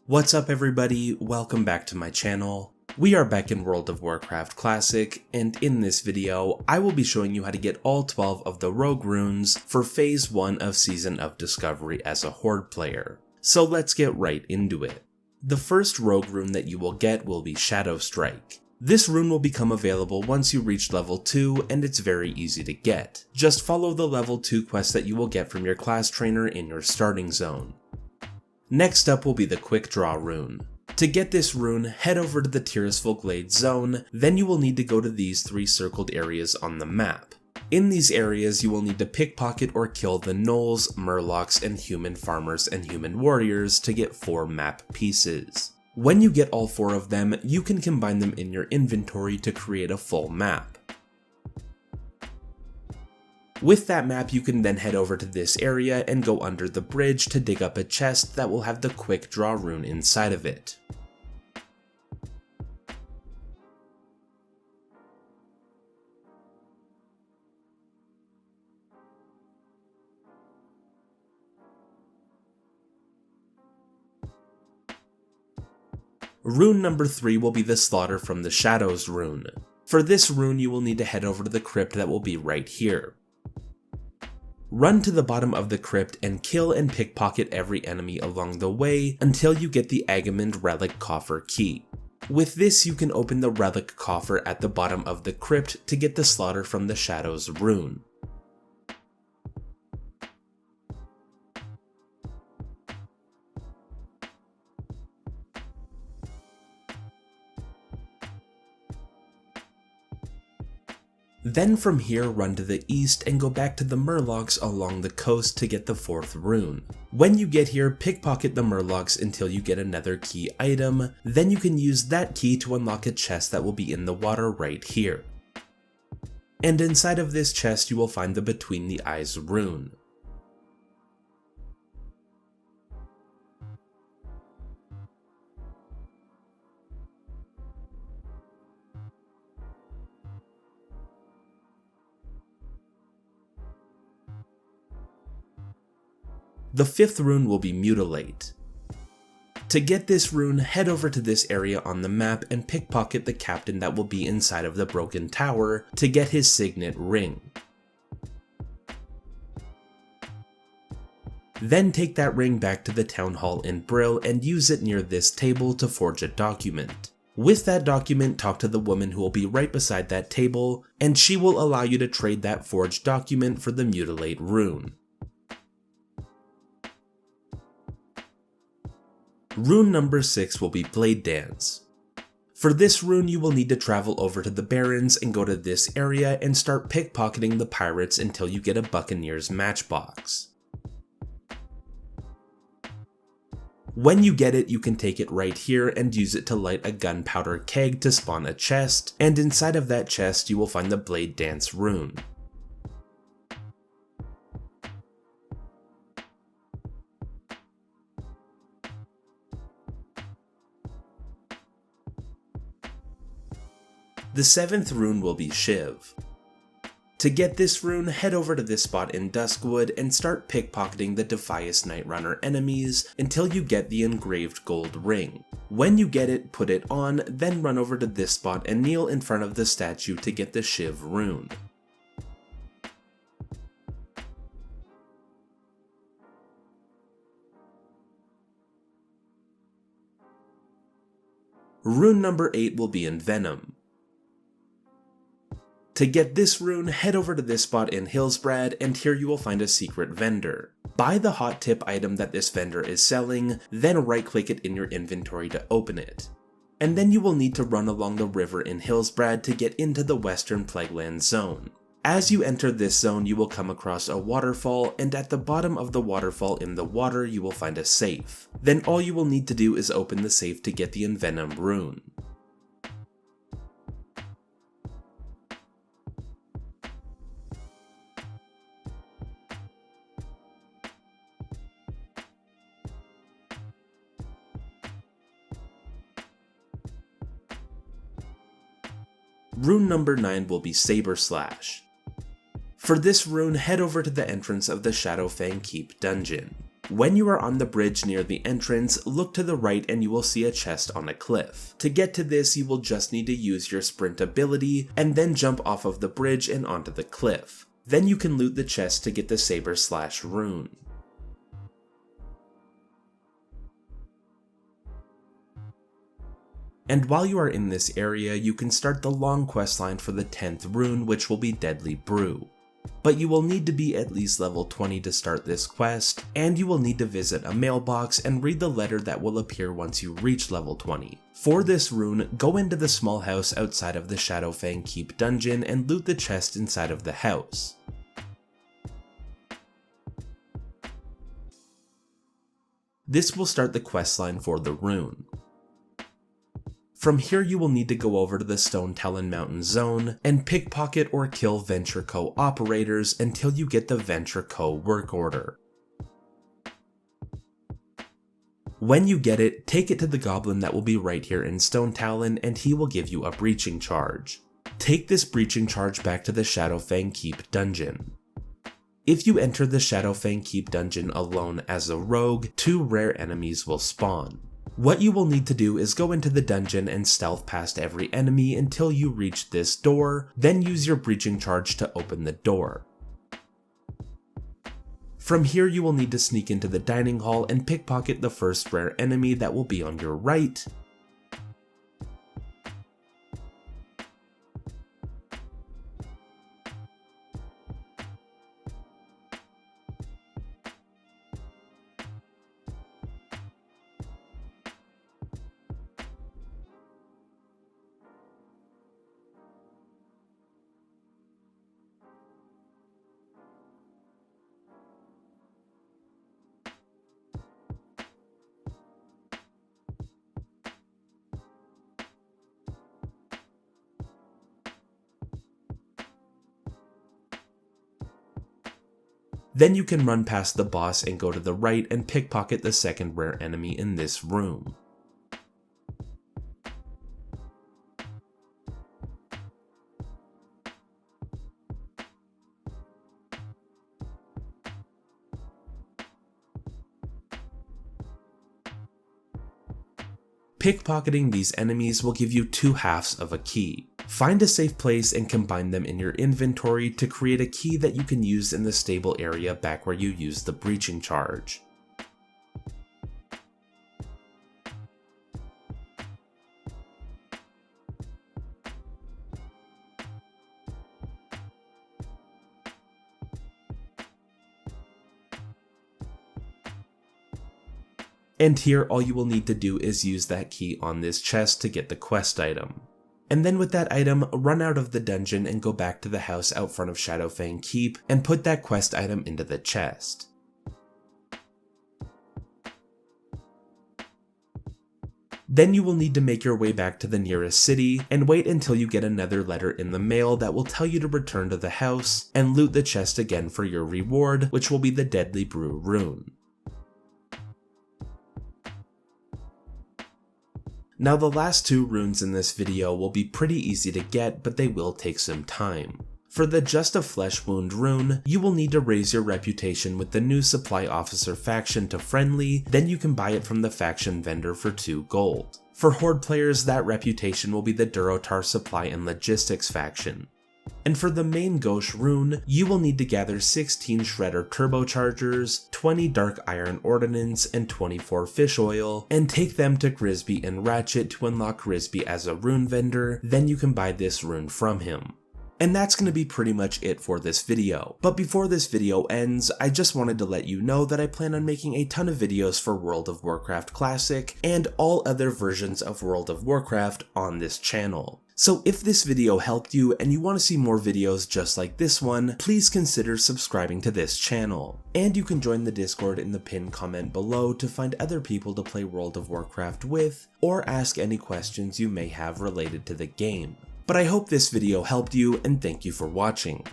What's up everybody, welcome back to my channel. We are back in World of Warcraft Classic, and in this video, I will be showing you how to get all 12 of the Rogue runes for Phase 1 of Season of Discovery as a Horde player. So let's get right into it. The first Rogue rune that you will get will be Shadowstrike. This rune will become available once you reach level 2, and it's very easy to get. Just follow the level 2 quest that you will get from your class trainer in your starting zone. Next up will be the Quick Draw rune. To get this rune, head over to the Tirisful Glade zone, then you will need to go to these 3 circled areas on the map. In these areas, you will need to pickpocket or kill the gnolls, murlocs, and human farmers and human warriors to get 4 map pieces. When you get all 4 of them, you can combine them in your inventory to create a full map. With that map, you can then head over to this area and go under the bridge to dig up a chest that will have the Quick Draw rune inside of it. Rune number 3 will be the Slaughter from the Shadows rune. For this rune, you will need to head over to the crypt that will be right here. Run to the bottom of the crypt and kill and pickpocket every enemy along the way until you get the Agamand Relic Coffer key. With this, you can open the Relic Coffer at the bottom of the crypt to get the Slaughter from the Shadows rune. Then from here, run to the east and go back to the murlocs along the coast to get the 4th rune. When you get here, pickpocket the murlocs until you get another key item, then you can use that key to unlock a chest that will be in the water right here. And inside of this chest you will find the Between the Eyes rune. The 5th rune will be Mutilate. To get this rune, head over to this area on the map and pickpocket the captain that will be inside of the broken tower to get his signet ring. Then take that ring back to the town hall in Brew and use it near this table to forge a document. With that document, talk to the woman who will be right beside that table, and she will allow you to trade that forged document for the Mutilate rune. Rune number 6 will be Blade Dance. For this rune, you will need to travel over to the Barrens and go to this area and start pickpocketing the pirates until you get a Buccaneer's matchbox. When you get it, you can take it right here and use it to light a gunpowder keg to spawn a chest, and inside of that chest you will find the Blade Dance rune. The 7th rune will be Shiv. To get this rune, head over to this spot in Duskwood and start pickpocketing the Defias Nightrunner enemies until you get the engraved gold ring. When you get it, put it on, then run over to this spot and kneel in front of the statue to get the Shiv rune. Rune number 8 will be Envenom. To get this rune, head over to this spot in Hillsbrad, and here you will find a secret vendor. Buy the hot tip item that this vendor is selling, then right click it in your inventory to open it. And then you will need to run along the river in Hillsbrad to get into the Western Plagueland zone. As you enter this zone, you will come across a waterfall, and at the bottom of the waterfall in the water you will find a safe. Then all you will need to do is open the safe to get the Envenom rune. Rune number 9 will be Saber Slash. For this rune, head over to the entrance of the Shadowfang Keep dungeon. When you are on the bridge near the entrance, look to the right and you will see a chest on a cliff. To get to this, you will just need to use your sprint ability and then jump off of the bridge and onto the cliff. Then you can loot the chest to get the Saber Slash rune. And while you are in this area, you can start the long questline for the 10th rune, which will be Deadly Brew. But you will need to be at least level 20 to start this quest, and you will need to visit a mailbox and read the letter that will appear once you reach level 20. For this rune, go into the small house outside of the Shadowfang Keep dungeon and loot the chest inside of the house. This will start the questline for the rune. From here you will need to go over to the Stone Talon Mountain zone and pickpocket or kill Venture Co. operators until you get the Venture Co. work order. When you get it, take it to the goblin that will be right here in Stone Talon and he will give you a breaching charge. Take this breaching charge back to the Shadowfang Keep dungeon. If you enter the Shadowfang Keep dungeon alone as a rogue, 2 rare enemies will spawn. What you will need to do is go into the dungeon and stealth past every enemy until you reach this door, then use your breaching charge to open the door. From here you will need to sneak into the dining hall and pickpocket the first rare enemy that will be on your right. Then you can run past the boss and go to the right and pickpocket the second rare enemy in this room. Pickpocketing these enemies will give you 2 halves of a key. Find a safe place and combine them in your inventory to create a key that you can use in the stable area back where you used the breaching charge. And here all you will need to do is use that key on this chest to get the quest item. And then with that item, run out of the dungeon and go back to the house out front of Shadowfang Keep and put that quest item into the chest. Then you will need to make your way back to the nearest city and wait until you get another letter in the mail that will tell you to return to the house and loot the chest again for your reward, which will be the Deadly Brew rune. Now the last 2 runes in this video will be pretty easy to get, but they will take some time. For the Just a Flesh Wound rune, you will need to raise your reputation with the new Supply Officer faction to Friendly, then you can buy it from the faction vendor for 2 gold. For Horde players, that reputation will be the Durotar Supply and Logistics faction. And for the main Gauche rune, you will need to gather 16 Shredder turbochargers, 20 Dark Iron Ordnance, and 24 Fish Oil, and take them to Grisby and Ratchet to unlock Grisby as a rune vendor, then you can buy this rune from him. And that's going to be pretty much it for this video. But before this video ends, I just wanted to let you know that I plan on making a ton of videos for World of Warcraft Classic and all other versions of World of Warcraft on this channel. So if this video helped you and you want to see more videos just like this one, please consider subscribing to this channel. And you can join the Discord in the pinned comment below to find other people to play World of Warcraft with, or ask any questions you may have related to the game. But I hope this video helped you, and thank you for watching.